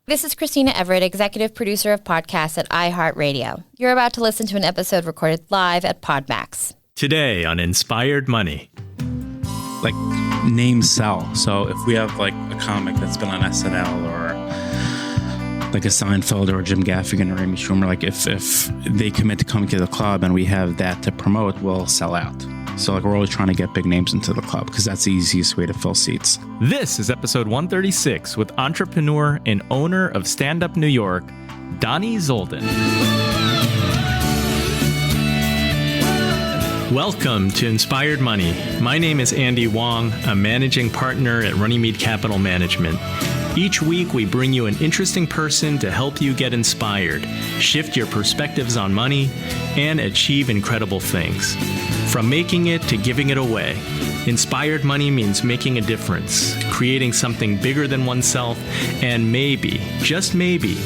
This is Christina Everett, executive producer of podcasts at iHeartRadio. You're about to listen to an episode recorded live at PodMax. Today on Inspired Money. Like, names sell. So if we have like a comic that's been on SNL or like a Seinfeld or Jim Gaffigan or Amy Schumer, like if they commit to coming to the club and we have that to promote, we'll sell out. So like we're always trying to get big names into the club because that's the easiest way to fill seats. This is episode 136 with entrepreneur and owner of Stand Up New York, Dani Zoldan. Welcome to Inspired Money. My name is Andy Wong. I'm managing partner at Runnymede Capital Management. Each week, we bring you an interesting person to help you get inspired, shift your perspectives on money, and achieve incredible things. From making it to giving it away, Inspired Money means making a difference, creating something bigger than oneself, and maybe, just maybe,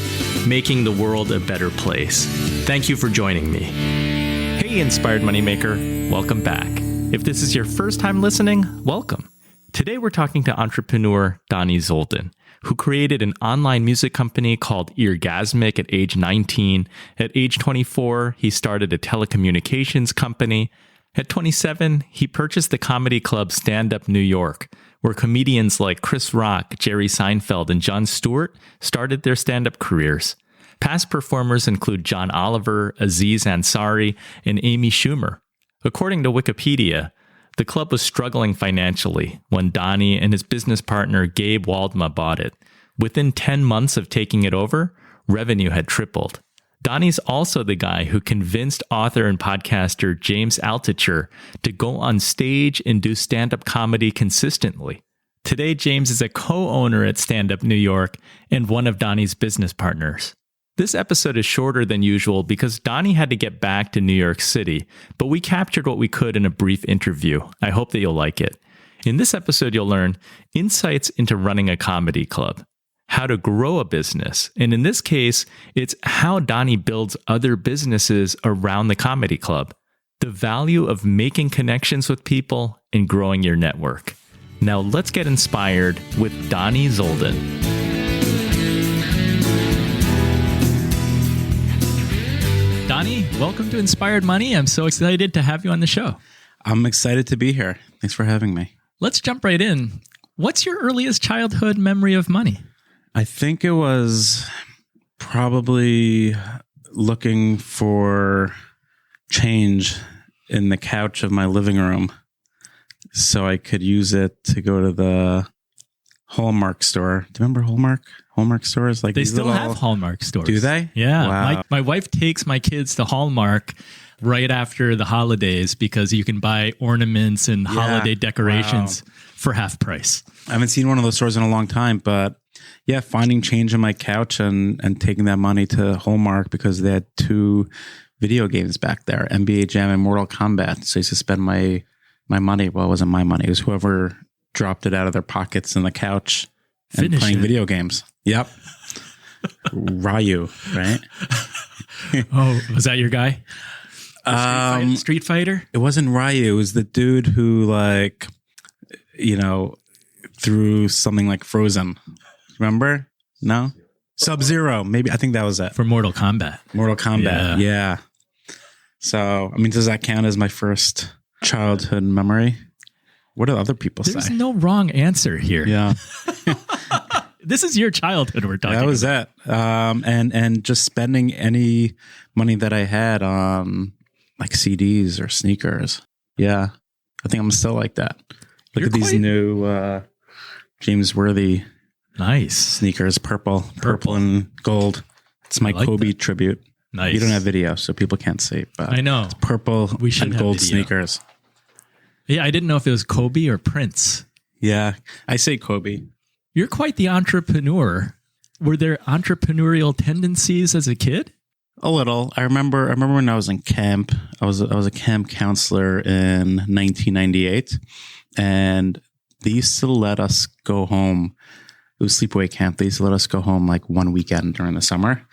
making the world a better place. Thank you for joining me. Hey, Inspired Moneymaker, welcome back. If this is your first time listening, welcome. Today we're talking to entrepreneur Dani Zoldan, who created an online music company called Eargasmic at age 19. At age 24, he started a telecommunications company. At 27, he purchased the comedy club Stand Up New York, where comedians like Chris Rock, Jerry Seinfeld, and Jon Stewart started their stand-up careers. Past performers include John Oliver, Aziz Ansari, and Amy Schumer. According to Wikipedia, the club was struggling financially when Dani and his business partner Gabe Waldma bought it. Within 10 months of taking it over, revenue had tripled. Dani's also the guy who convinced author and podcaster James Altucher to go on stage and do stand-up comedy consistently. Today, James is a co-owner at Stand Up New York and one of Dani's business partners. This episode is shorter than usual because Dani had to get back to New York City, but we captured what we could in a brief interview. I hope that you'll like it. In this episode, you'll learn insights into running a comedy club, how to grow a business, and in this case, it's how Dani builds other businesses around the comedy club, the value of making connections with people and growing your network. Now let's get inspired with Dani Zoldan. Dani, welcome to Inspired Money. I'm so excited to have you on the show. I'm excited to be here. Thanks for having me. Let's jump right in. What's your earliest childhood memory of money? I think it was probably looking for change in the couch of my living room so I could use it to go to the Hallmark store. Do you remember Hallmark? Hallmark stores? Like they still have Hallmark stores. Do they? Yeah. Wow. My wife takes my kids to Hallmark right after the holidays because you can buy ornaments and holiday decorations for half price. I haven't seen one of those stores in a long time, but yeah, finding change in my couch and taking that money to Hallmark because they had 2 video games back there, NBA Jam and Mortal Kombat. So I used to spend my money. Well, it wasn't my money. It was whoever dropped it out of their pockets in the couch and playing video games. Yep. Ryu, right? Oh, was that your guy? Street Fighter? It wasn't Ryu. It was the dude who threw something like Frozen. Remember? No? Sub-Zero. Maybe. I think that was it. For Mortal Kombat. Mortal Kombat. Yeah. So, I mean, does that count as my first childhood memory? What do other people say? There's no wrong answer here. Yeah. This is your childhood we're talking about. That was it. And just spending any money that I had on like CDs or sneakers. Yeah. I think I'm still like that. Look at these new James Worthy sneakers, purple and gold. It's my Kobe tribute. Nice. You don't have video, so people can't see. But I know. It's purple and gold sneakers. Yeah, I didn't know if it was Kobe or Prince. Yeah, I say Kobe. You're quite the entrepreneur. Were there entrepreneurial tendencies as a kid? A little. I remember when I was in camp. I was a camp counselor in 1998, and they used to let us go home. It was sleepaway camp. They used to let us go home like one weekend during the summer.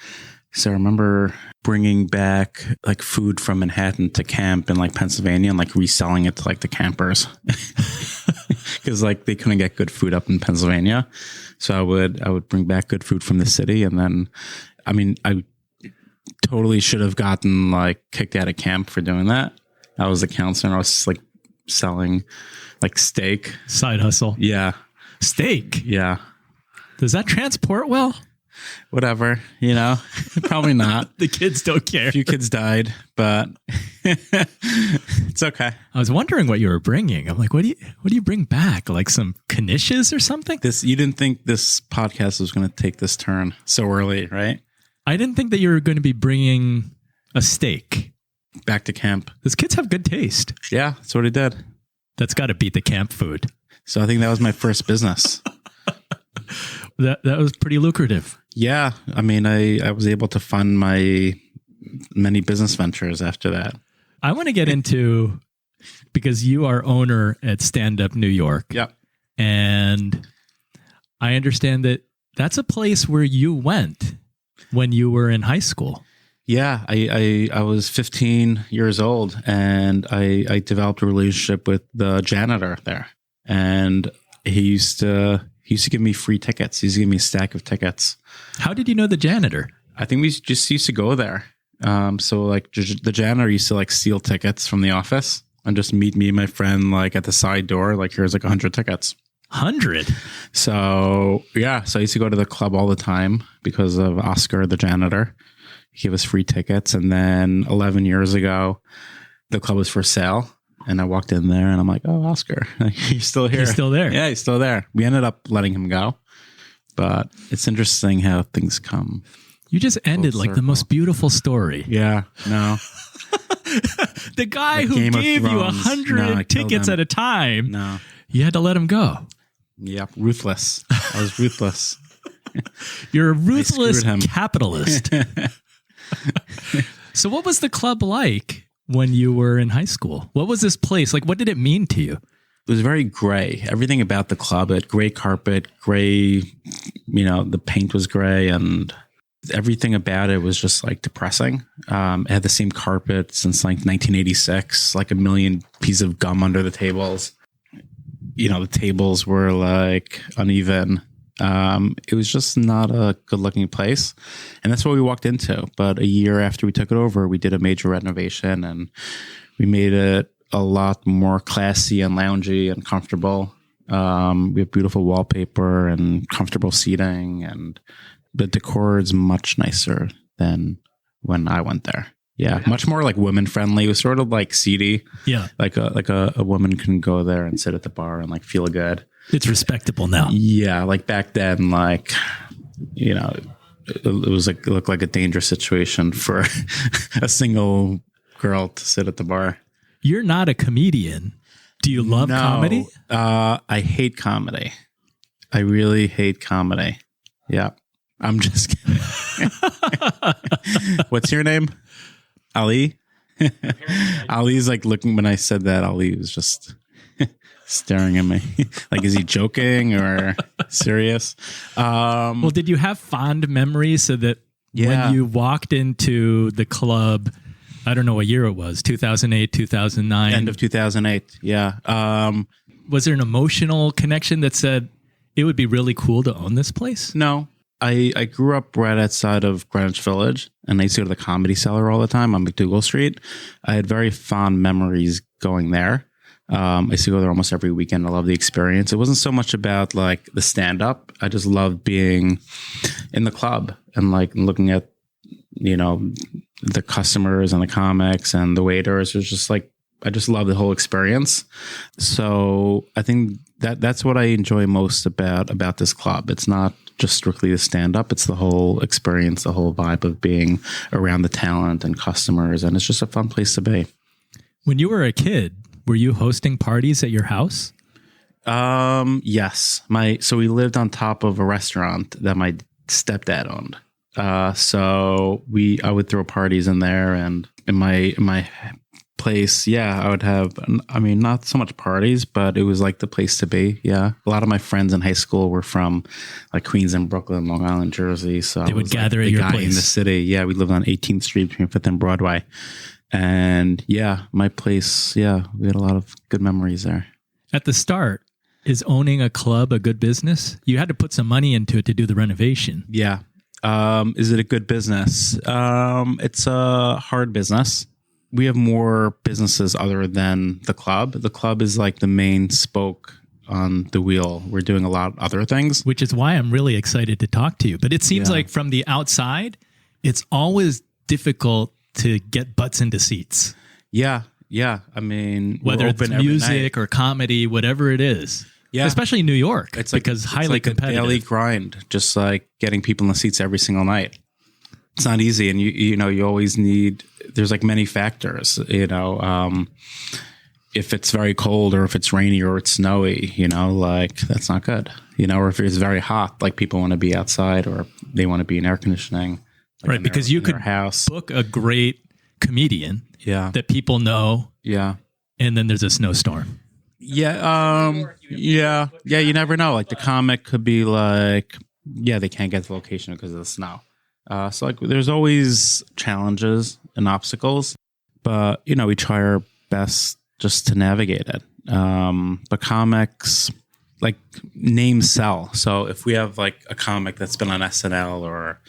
So I remember bringing back like food from Manhattan to camp in like Pennsylvania and like reselling it to like the campers because like they couldn't get good food up in Pennsylvania. So I would bring back good food from the city. And then, I mean, I totally should have gotten like kicked out of camp for doing that. I was a counselor and I was like selling like steak. Side hustle. Yeah. Steak. Yeah. Does that transport well? Whatever, probably not. The kids don't care. A few kids died, but it's okay. I was wondering what you were bringing. I'm like, what do you bring back? Like some knishes or something? You didn't think this podcast was going to take this turn so early, right? I didn't think that you were going to be bringing a steak back to camp. Those kids have good taste. Yeah, that's what he did. That's got to beat the camp food. So I think that was my first business. That was pretty lucrative. Yeah. I mean, I was able to fund my many business ventures after that. I want to get into, because you are owner at Stand Up New York. Yeah. And I understand that that's a place where you went when you were in high school. Yeah. I was 15 years old and I developed a relationship with the janitor there. And he used to give me free tickets. He used to give me a stack of tickets. How did you know the janitor? I think we just used to go there. So like the janitor used to like steal tickets from the office and just meet me and my friend like at the side door. Like here's like 100 tickets. 100? So yeah. So I used to go to the club all the time because of Oscar, the janitor. He gave us free tickets. And then 11 years ago, the club was for sale. And I walked in there and I'm like, oh, Oscar, he's still here. He's still there. Yeah, he's still there. We ended up letting him go. But it's interesting how things come. You just ended like the most beautiful story. Yeah, no. The guy who gave you 100 tickets at a time, no, you had to let him go. Yep, ruthless. I was ruthless. You're a ruthless capitalist. So what was the club like when you were in high school? What was this place? Like, what did it mean to you? It was very gray. Everything about the club, it gray carpet, gray, the paint was gray and everything about it was just like depressing. It had the same carpet since like 1986, like a million pieces of gum under the tables. The tables were like uneven. It was just not a good looking place. And that's what we walked into. But a year after we took it over, we did a major renovation and we made it a lot more classy and loungy and comfortable. We have beautiful wallpaper and comfortable seating, and the decor is much nicer than when I went there. Yeah, much more like women friendly. It was sort of like seedy. Yeah, like a woman can go there and sit at the bar and like feel good. It's respectable now. Yeah, like back then, like it was like, it looked like a dangerous situation for a single girl to sit at the bar. You're not a comedian. Do you love comedy? I hate comedy. I really hate comedy. Yeah. I'm just kidding. What's your name? Ali? Ali's like looking, when I said that, Ali was just staring at me. Like, is he joking or serious? Well, did you have fond memories so that when you walked into the club, I don't know what year it was, 2008, 2009. End of 2008. Yeah. Was there an emotional connection that said it would be really cool to own this place? No. I grew up right outside of Greenwich Village, and I used to go to the Comedy Cellar all the time on McDougal Street. I had very fond memories going there. I used to go there almost every weekend. I loved the experience. It wasn't so much about like the stand-up. I just loved being in the club and like looking at, the customers and the comics and the waiters. It was just like, I just love the whole experience. So I think that's what I enjoy most about this club. It's not just strictly the stand-up. It's the whole experience, the whole vibe of being around the talent and customers. And it's just a fun place to be. When you were a kid, were you hosting parties at your house? Yes. So we lived on top of a restaurant that my stepdad owned. So I would throw parties in there, and in my place, yeah, I would have, I mean, not so much parties, but it was like the place to be. Yeah. A lot of my friends in high school were from like Queens and Brooklyn, Long Island, Jersey. So they would gather at your place in the city. Yeah. We lived on 18th Street between 5th and Broadway. And yeah, my place, yeah, we had a lot of good memories there. At the start, is owning a club a good business? You had to put some money into it to do the renovation. Yeah. Is it a good business? It's a hard business. We have more businesses other than the club. The club is like the main spoke on the wheel. We're doing a lot of other things. Which is why I'm really excited to talk to you. But it seems like from the outside, it's always difficult to get butts into seats. Yeah. Yeah. I mean, whether it's music or comedy, whatever it is. Yeah. Especially in New York. It's like, because highly competitive. A daily grind, just like getting people in the seats every single night. It's not easy. And you always need, there's like many factors, if it's very cold or if it's rainy or it's snowy, like that's not good, or if it's very hot, like people want to be outside or they want to be in air conditioning. Like right. Because you could book a great comedian that people know. Yeah. And then there's a snowstorm. Yeah. Yeah. You never know. Like the comic could be like, they can't get to the location because of the snow. So like there's always challenges and obstacles, but we try our best just to navigate it. But comics, like names sell. So if we have like a comic that's been on SNL or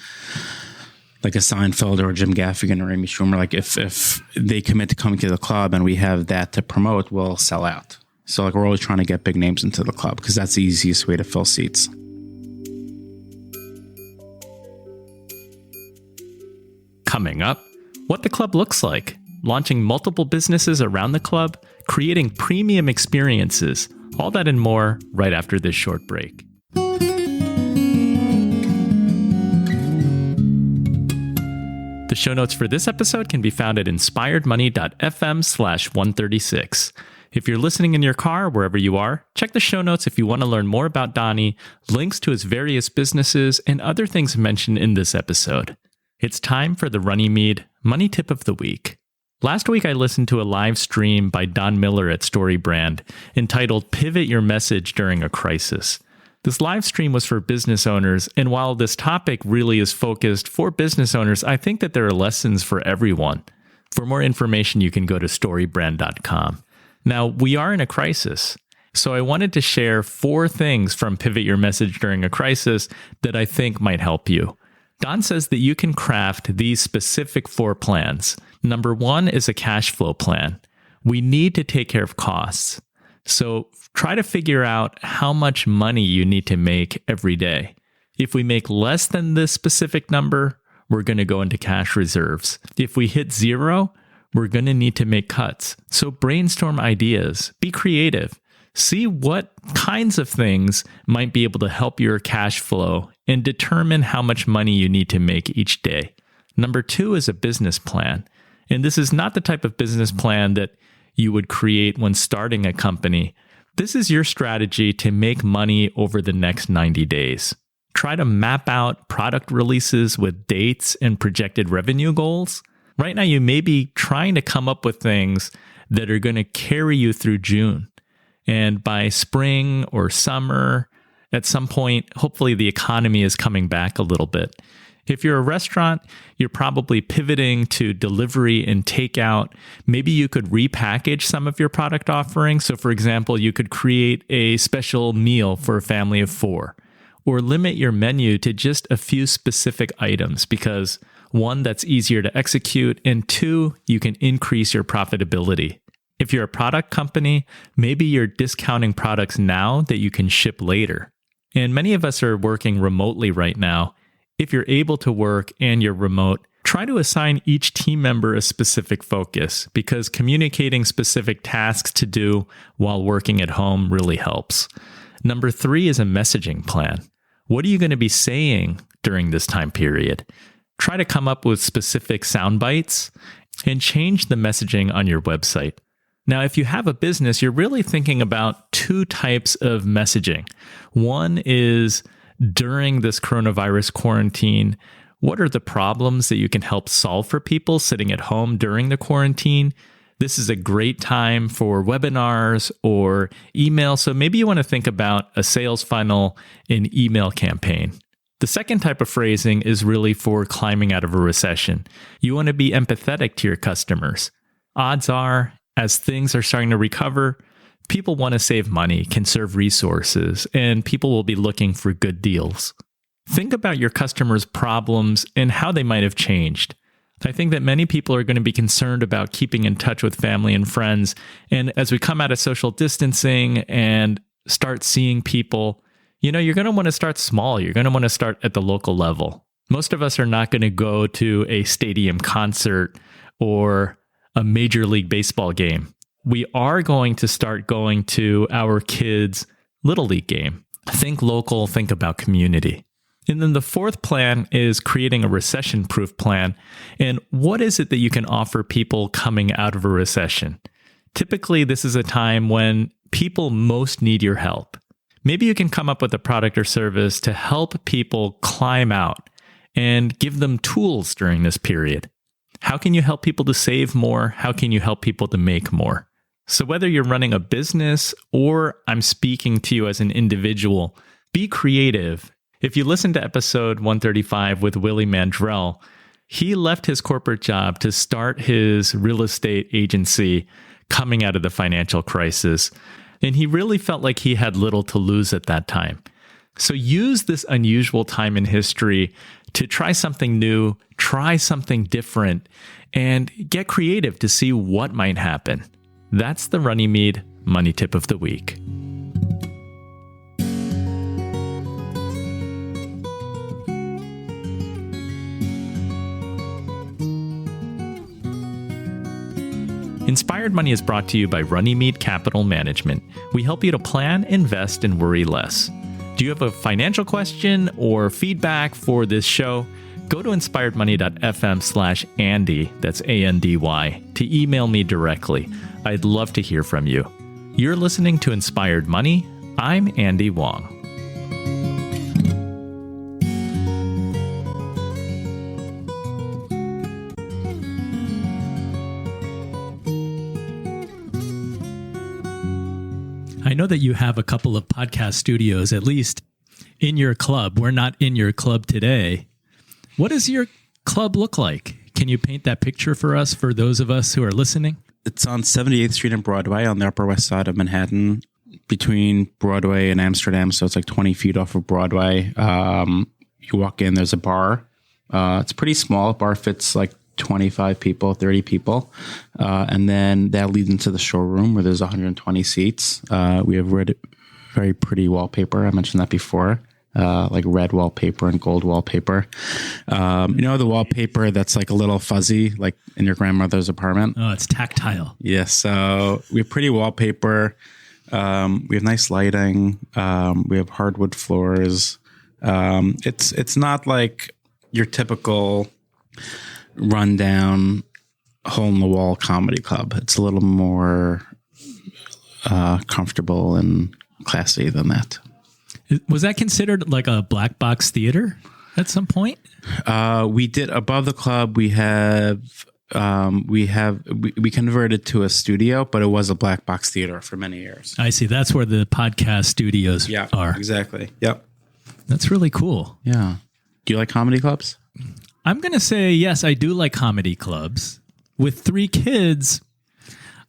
like a Seinfeld or a Jim Gaffigan or Amy Schumer, like if they commit to coming to the club and we have that to promote, we'll sell out. So like we're always trying to get big names into the club because that's the easiest way to fill seats. Coming up, what the club looks like, launching multiple businesses around the club, creating premium experiences, all that and more right after this short break. The show notes for this episode can be found at inspiredmoney.fm/136. If you're listening in your car, wherever you are, check the show notes if you want to learn more about Dani, links to his various businesses, and other things mentioned in this episode. It's time for the Runnymede Money Tip of the Week. Last week, I listened to a live stream by Don Miller at StoryBrand entitled Pivot Your Message During a Crisis. This live stream was for business owners, and while this topic really is focused for business owners, I think that there are lessons for everyone. For more information, you can go to storybrand.com. Now, we are in a crisis, so I wanted to share 4 things from Pivot Your Message During a Crisis that I think might help you. Don says that you can craft these specific 4 plans. Number 1 is a cash flow plan. We need to take care of costs. So try to figure out how much money you need to make every day. If we make less than this specific number, we're going to go into cash reserves. If we hit 0, we're going to need to make cuts. So brainstorm ideas, be creative. See what kinds of things might be able to help your cash flow and determine how much money you need to make each day. Number 2 is a business plan. And this is not the type of business plan that you would create when starting a company. This is your strategy to make money over the next 90 days. Try to map out product releases with dates and projected revenue goals. Right now, you may be trying to come up with things that are going to carry you through June. And by spring or summer, at some point, hopefully the economy is coming back a little bit. If you're a restaurant, you're probably pivoting to delivery and takeout. Maybe you could repackage some of your product offerings. So for example, you could create a special meal for a family of 4, or limit your menu to just a few specific items because 1, that's easier to execute, and 2, you can increase your profitability. If you're a product company, maybe you're discounting products now that you can ship later. And many of us are working remotely right now. If you're able to work and you're remote, try to assign each team member a specific focus because communicating specific tasks to do while working at home really helps. Number 3 is a messaging plan. What are you going to be saying during this time period? Try to come up with specific sound bites and change the messaging on your website. Now, if you have a business, you're really thinking about 2 types of messaging. One is during this coronavirus quarantine, what are the problems that you can help solve for people sitting at home during the quarantine? This is a great time for webinars or email. So maybe you want to think about a sales funnel and email campaign. The second type of phrasing is really for climbing out of a recession. You want to be empathetic to your customers. Odds are, as things are starting to recover, people want to save money, conserve resources, and people will be looking for good deals. Think about your customers' problems and how they might have changed. I think that many people are going to be concerned about keeping in touch with family and friends. And as we come out of social distancing and start seeing people, you're going to want to start small. You're going to want to start at the local level. Most of us are not going to go to a stadium concert or a Major League Baseball game. We are going to start going to our kids' Little League game. Think local, think about community. And then the fourth plan is creating a recession-proof plan. And what is it that you can offer people coming out of a recession? Typically, this is a time when people most need your help. Maybe you can come up with a product or service to help people climb out and give them tools during this period. How can you help people to save more? How can you help people to make more? So whether you're running a business or I'm speaking to you as an individual, be creative. If you listen to episode 135 with Willie Mandrell, he left his corporate job to start his real estate agency coming out of the financial crisis. And he really felt like he had little to lose at that time. So use this unusual time in history to try something new, try something different, and get creative to see what might happen. That's the Runnymede Money Tip of the Week. Inspired Money is brought to you by Runnymede Capital Management. We help you to plan, invest, and worry less. Do you have a financial question or feedback for this show? Go to inspiredmoney.fm/Andy, that's ANDY, to email me directly. I'd love to hear from you. You're listening to Inspired Money. I'm Andy Wong. I know that you have a couple of podcast studios, at least in your club. We're not in your club today. What does your club look like? Can you paint that picture for us, for those of us who are listening? It's on 78th Street and Broadway on the Upper West Side of Manhattan, between Broadway and Amsterdam. So it's like 20 feet off of Broadway. You walk in, there's a bar. It's pretty small. Bar fits like 25 people, 30 people. And then that leads into the showroom where there's 120 seats. We have very pretty wallpaper. I mentioned that before. Like red wallpaper and gold wallpaper. The wallpaper that's like a little fuzzy, like in your grandmother's apartment. Oh, it's tactile. Yeah, so we have pretty wallpaper. We have nice lighting. We have hardwood floors. It's not like your typical rundown hole-in-the-wall comedy club. It's a little more comfortable and classy than that. Was that considered like a black box theater at some point? We did above the club. We converted to a studio, but it was a black box theater for many years. I see. That's where the podcast studios are. Exactly. Yep. That's really cool. Yeah. Do you like comedy clubs? I'm going to say, yes, I do like comedy clubs. With 3 kids,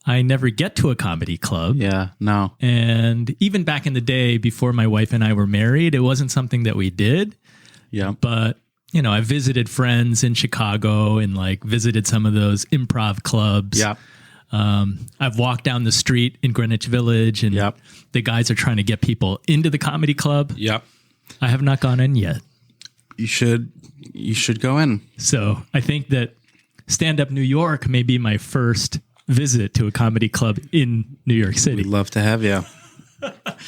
I never get to a comedy club. Yeah, no. And even back in the day, before my wife and I were married, it wasn't something that we did. Yeah. But, I visited friends in Chicago and visited some of those improv clubs. Yeah. I've walked down the street in Greenwich Village and the guys are trying to get people into the comedy club. Yep. I have not gone in yet. You should go in. So I think that Stand Up New York may be my first visit to a comedy club in New York City. We'd love to have you.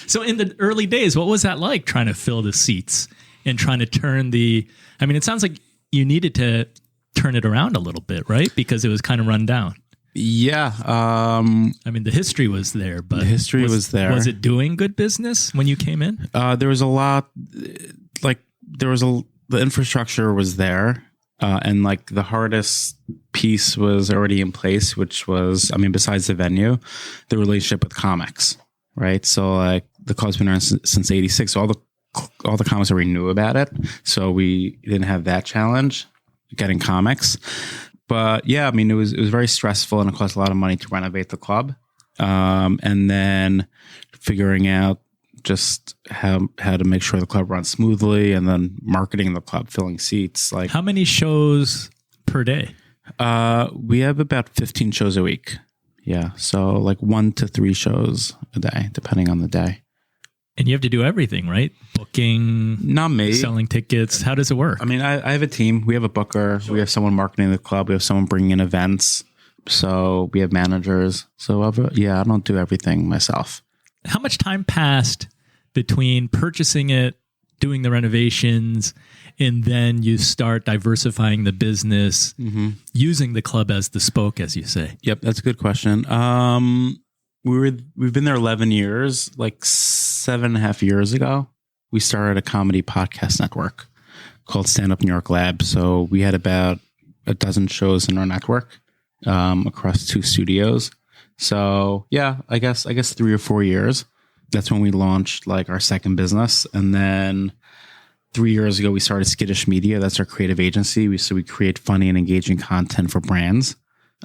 So in the early days, what was that like, trying to fill the seats and trying to turn it sounds like you needed to turn it around a little bit, right? Because it was kind of run down. Yeah. The history was there, but was there. Was it doing good business when you came in? There was a lot, the infrastructure was there. And like the hardest piece was already in place, which was, I mean, besides the venue, the relationship with comics, right? So like the club's been around since '86. All the comics already knew about it. So we didn't have that challenge getting comics. But yeah, I mean, it was very stressful and it cost a lot of money to renovate the club. And then figuring out just how to make sure the club runs smoothly, and then marketing the club, filling seats. Like, how many shows per day? We have about 15 shows a week. Yeah. So like 1 to 3 shows a day, depending on the day. And you have to do everything, right? Booking, not me, selling tickets. How does it work? I mean, I have a team. We have a booker. Sure. We have someone marketing the club. We have someone bringing in events. So we have managers. So I don't do everything myself. How much time passed between purchasing it, doing the renovations, and then you start diversifying the business, using the club as the spoke, as you say? Yep, that's a good question. We've been there 11 years. Like 7.5 years ago, we started a comedy podcast network called Stand Up New York Lab. So we had about a dozen shows in our network across 2 studios. So yeah, I guess 3 or 4 years. That's when we launched like our second business. And then 3 years ago, we started Skittish Media. That's our creative agency. We create funny and engaging content for brands.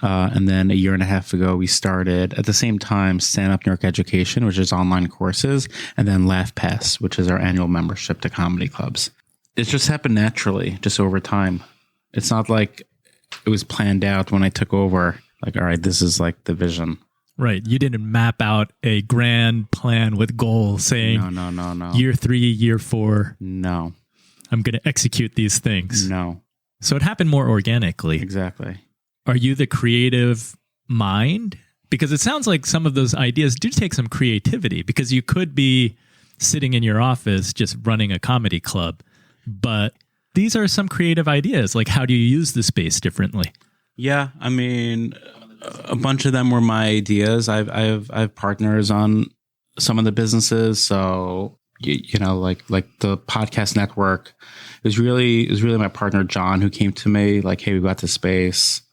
And then 1.5 years ago, we started at the same time Stand Up New York Education, which is online courses, and then Laugh Pass, which is our annual membership to comedy clubs. It just happened naturally, just over time. It's not like it was planned out when I took over. Like, all right, this is like the vision. Right. You didn't map out a grand plan with goals saying, no. Year 3, year 4. No. I'm going to execute these things. No. So it happened more organically. Exactly. Are you the creative mind? Because it sounds like some of those ideas do take some creativity, because you could be sitting in your office just running a comedy club, but these are some creative ideas. Like, how do you use the space differently? Yeah. I mean, a bunch of them were my ideas. I have partners on some of the businesses. So, you know, like the podcast network, it was really my partner, John, who came to me like, hey, we've got this space.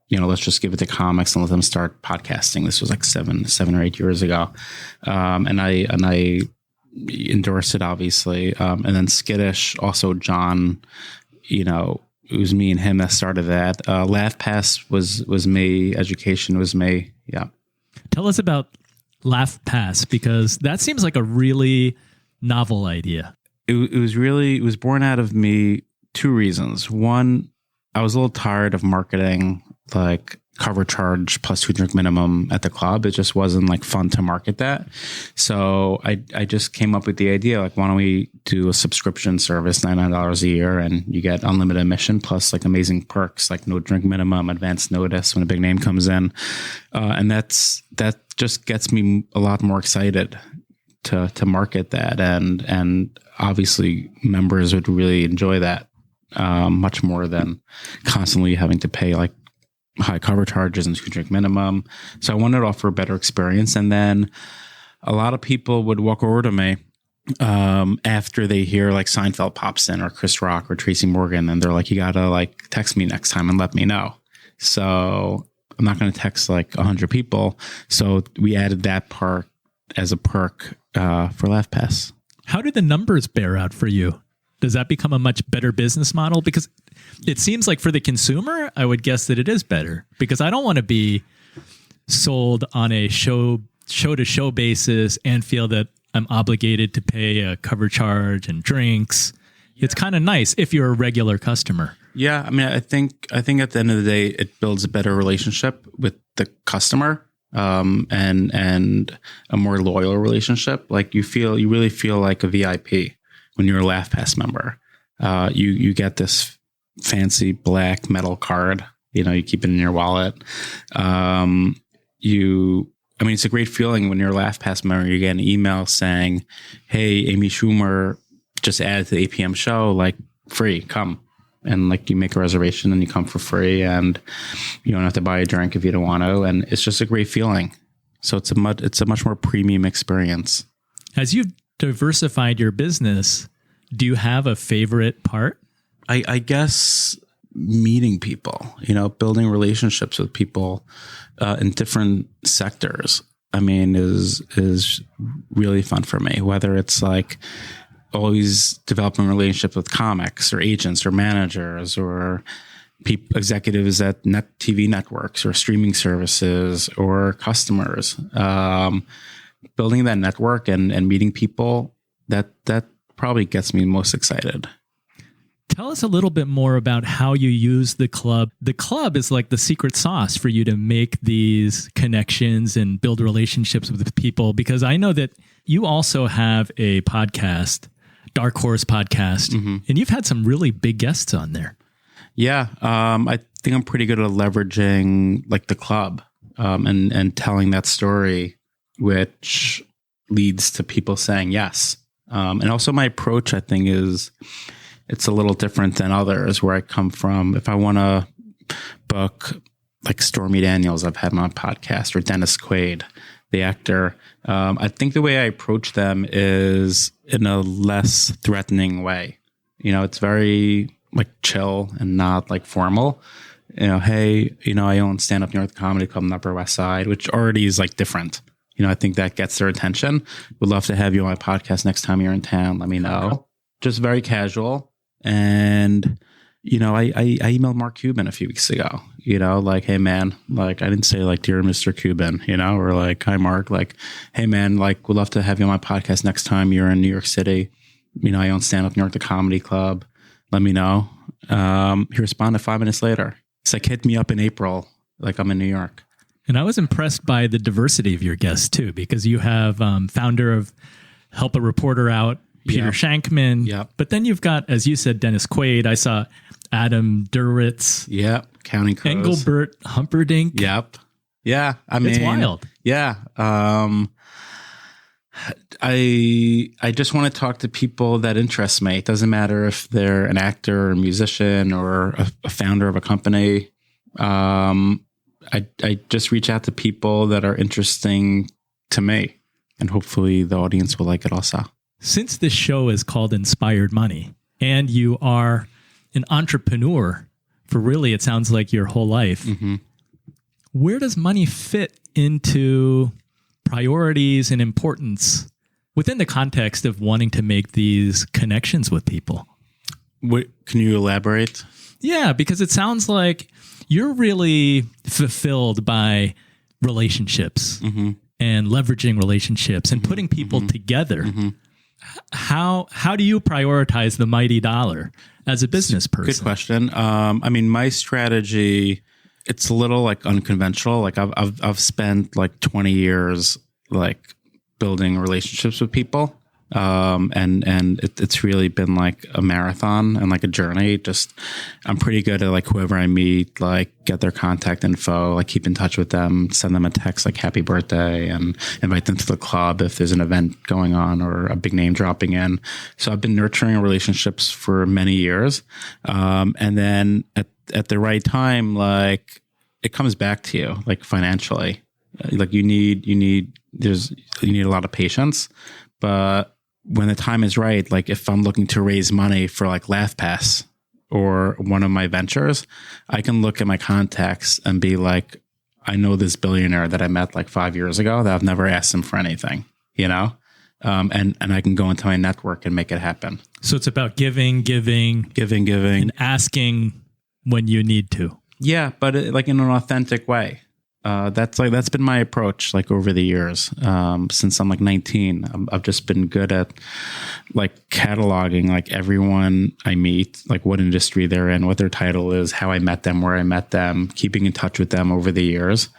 You know, let's just give it to comics and let them start podcasting. This was like 7 or 8 years ago. And I endorsed it, obviously. And then Skittish, also John, you know, it was me and him that started that. Laugh Pass was me. Education was me. Yeah. Tell us about Laugh Pass, because that seems like a really novel idea. It was born out of me 2 reasons. One, I was a little tired of marketing like cover charge plus 2 drink minimum at the club. It just wasn't like fun to market that. So I just came up with the idea, like, why don't we do a subscription service, $99 a year, and you get unlimited admission plus like amazing perks, like no drink minimum, advance notice when a big name comes in. And that just gets me a lot more excited to market that. And obviously members would really enjoy that. Much more than constantly having to pay like high cover charges and 2 drink minimum. So I wanted to offer a better experience. And then a lot of people would walk over to me after they hear like Seinfeld pops in or Chris Rock or Tracy Morgan, and they're like, you gotta like text me next time and let me know. So I'm not going to text like 100 people. So we added that part as a perk for Laugh Pass. How do the numbers bear out for you? Does that become a much better business model? Because it seems like for the consumer, I would guess that it is better, because I don't want to be sold on a show to show basis and feel that I'm obligated to pay a cover charge and drinks. It's kind of nice if you're a regular customer. Yeah. I mean, I think at the end of the day, it builds a better relationship with the customer, and a more loyal relationship. Like you really feel like a VIP when you're a Laugh Pass member. You get this fancy black metal card, you know, you keep it in your wallet. I mean, it's a great feeling when you're a Laugh Pass member. You get an email saying, hey, Amy Schumer just added to the APM show, like free, come. And like you make a reservation and you come for free, and you don't have to buy a drink if you don't want to. And it's just a great feeling. So it's a much more premium experience. As you've diversified your business, do you have a favorite part? I guess meeting people, building relationships with people in different sectors. I mean, is really fun for me, whether it's like always developing relationships with comics or agents or managers or executives at TV networks or streaming services or customers. Building that network and meeting people, that probably gets me most excited. Tell us a little bit more about how you use the club. The club is like the secret sauce for you to make these connections and build relationships with people, because I know that you also have a podcast, Dark Horse Podcast, and you've had some really big guests on there. Yeah. I think I'm pretty good at leveraging like the club and telling that story, which leads to people saying yes. And also my approach, I think, is it's a little different than others where I come from. If I want to book like Stormy Daniels, I've had him on podcast, or Dennis Quaid, the actor. I think the way I approach them is in a less threatening way. It's very like chill and not like formal. Hey, I own Stand Up North Comedy Club in the Upper West Side, which already is like different. I think that gets their attention. Would love to have you on my podcast next time you're in town. Let me know. Just very casual. And, I emailed Mark Cuban a few weeks ago, like, hey man, like I didn't say like, dear Mr. Cuban, or like, hi Mark, like, hey man, like would love to have you on my podcast next time you're in New York City. I own Stand Up New York, the comedy club. Let me know. He responded 5 minutes later. He's like, hit me up in April. Like I'm in New York. And I was impressed by the diversity of your guests too, because you have founder of Help a Reporter Out, Peter Shankman. Yep. But then you've got, as you said, Dennis Quaid. I saw Adam Duritz. Yep. Counting Crows. Engelbert Humperdinck. Yep. Yeah. I mean, it's wild. Yeah. I just want to talk to people that interest me. It doesn't matter if they're an actor or a musician or a founder of a company. I just reach out to people that are interesting to me, and hopefully the audience will like it also. Since this show is called Inspired Money, and you are an entrepreneur for really, it sounds like your whole life, where does money fit into priorities and importance within the context of wanting to make these connections with people? Can you elaborate? Yeah, because it sounds like you're really fulfilled by relationships and leveraging relationships and putting people together. How do you prioritize the mighty dollar as a business person? Good question. I mean, my strategy, it's a little like unconventional. Like I've spent like 20 years like building relationships with people. And it's really been like a marathon and like a journey. Just, I'm pretty good at like whoever I meet, like get their contact info, like keep in touch with them, send them a text like happy birthday, and invite them to the club if there's an event going on or a big name dropping in. So I've been nurturing relationships for many years. And then at the right time, like it comes back to you, like financially, like you need a lot of patience, but when the time is right, like if I'm looking to raise money for like LaughPass or one of my ventures, I can look at my contacts and be like, I know this billionaire that I met like 5 years ago that I've never asked him for anything, and I can go into my network and make it happen. So it's about giving, and asking when you need to. Yeah, but like in an authentic way. That's been my approach like over the years. Since I'm like 19, I've just been good at like cataloging like everyone I meet, like what industry they're in, what their title is, how I met them, where I met them, keeping in touch with them over the years.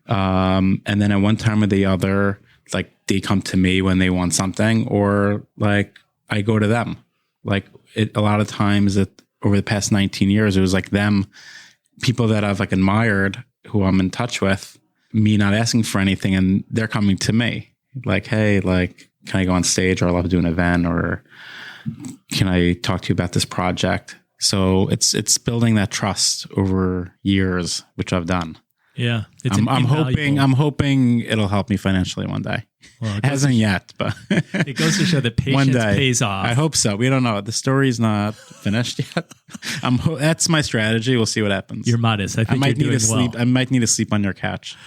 And then at one time or the other, like they come to me when they want something, or like I go to them. Like a lot of times over the past 19 years, it was like them, people that I've like admired, who I'm in touch with, me not asking for anything, and they're coming to me like, hey, like, can I go on stage, or I'd love to do an event, or can I talk to you about this project? So it's building that trust over years, which I've done. Yeah. I'm hoping it'll help me financially one day. Well, Hasn't yet, but it goes to show that one patience day pays off. I hope so. We don't know. The story's not finished yet. That's my strategy. We'll see what happens. You're modest. I think might you're need doing to sleep. well. I might need to sleep on your couch.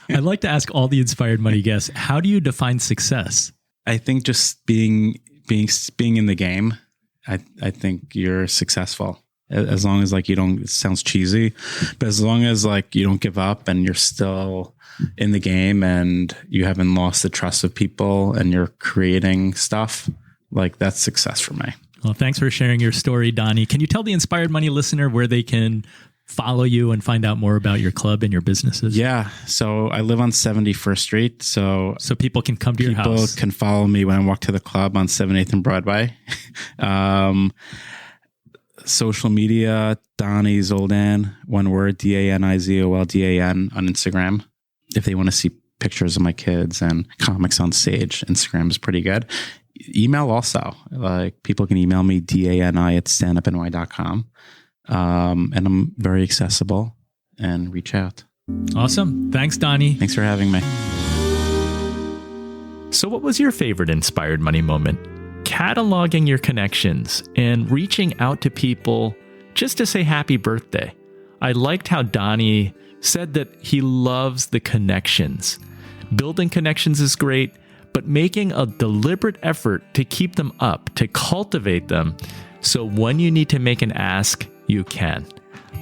I'd like to ask all the Inspired Money guests, how do you define success? I think just being in the game. I think you're successful. As long as like you don't, it sounds cheesy, but as long as like you don't give up and you're still in the game and you haven't lost the trust of people and you're creating stuff, like that's success for me. Well, thanks for sharing your story, Dani. Can you tell the Inspired Money listener where they can follow you and find out more about your club and your businesses? Yeah. So I live on 71st Street. So people can come to your house. People can follow me when I walk to the club on 7th and Broadway. Social media, Dani Zoldan, one word, DANIZOLDAN on Instagram. If they want to see pictures of my kids and comics on stage, Instagram is pretty good. Email also. Like people can email me, DANI@standupny.com. And I'm very accessible and reach out. Awesome. Thanks, Dani. Thanks for having me. So what was your favorite Inspired Money moment? Cataloging your connections and reaching out to people just to say happy birthday. I liked how Dani said that he loves the connections. Building connections is great, but making a deliberate effort to keep them up, to cultivate them, so when you need to make an ask, you can.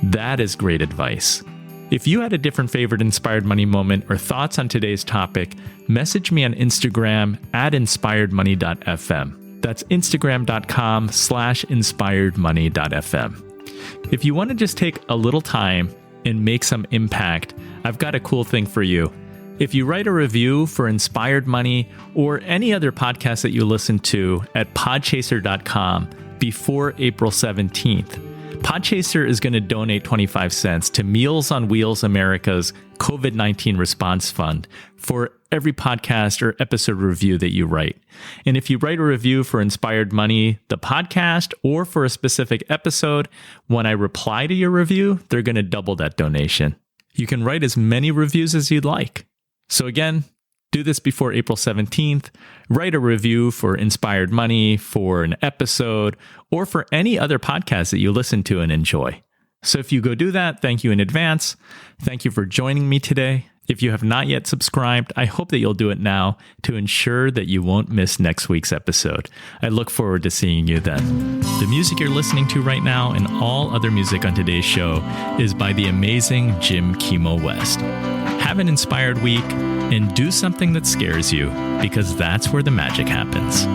That is great advice. If you had a different favorite Inspired Money moment or thoughts on today's topic, message me on Instagram at inspiredmoney.fm. That's instagram.com/inspiredmoney.fm. If you want to just take a little time and make some impact, I've got a cool thing for you. If you write a review for Inspired Money or any other podcast that you listen to at podchaser.com before April 17th, Podchaser is going to donate 25 cents to Meals on Wheels America's COVID-19 Response Fund for every podcast or episode review that you write. And if you write a review for Inspired Money, the podcast, or for a specific episode, when I reply to your review, they're going to double that donation. You can write as many reviews as you'd like. So again, do this before April 17th. Write a review for Inspired Money, for an episode, or for any other podcast that you listen to and enjoy. So if you go do that, thank you in advance. Thank you for joining me today. If you have not yet subscribed, I hope that you'll do it now to ensure that you won't miss next week's episode. I look forward to seeing you then. The music you're listening to right now and all other music on today's show is by the amazing Jim Kimo West. Have an inspired week and do something that scares you, because that's where the magic happens.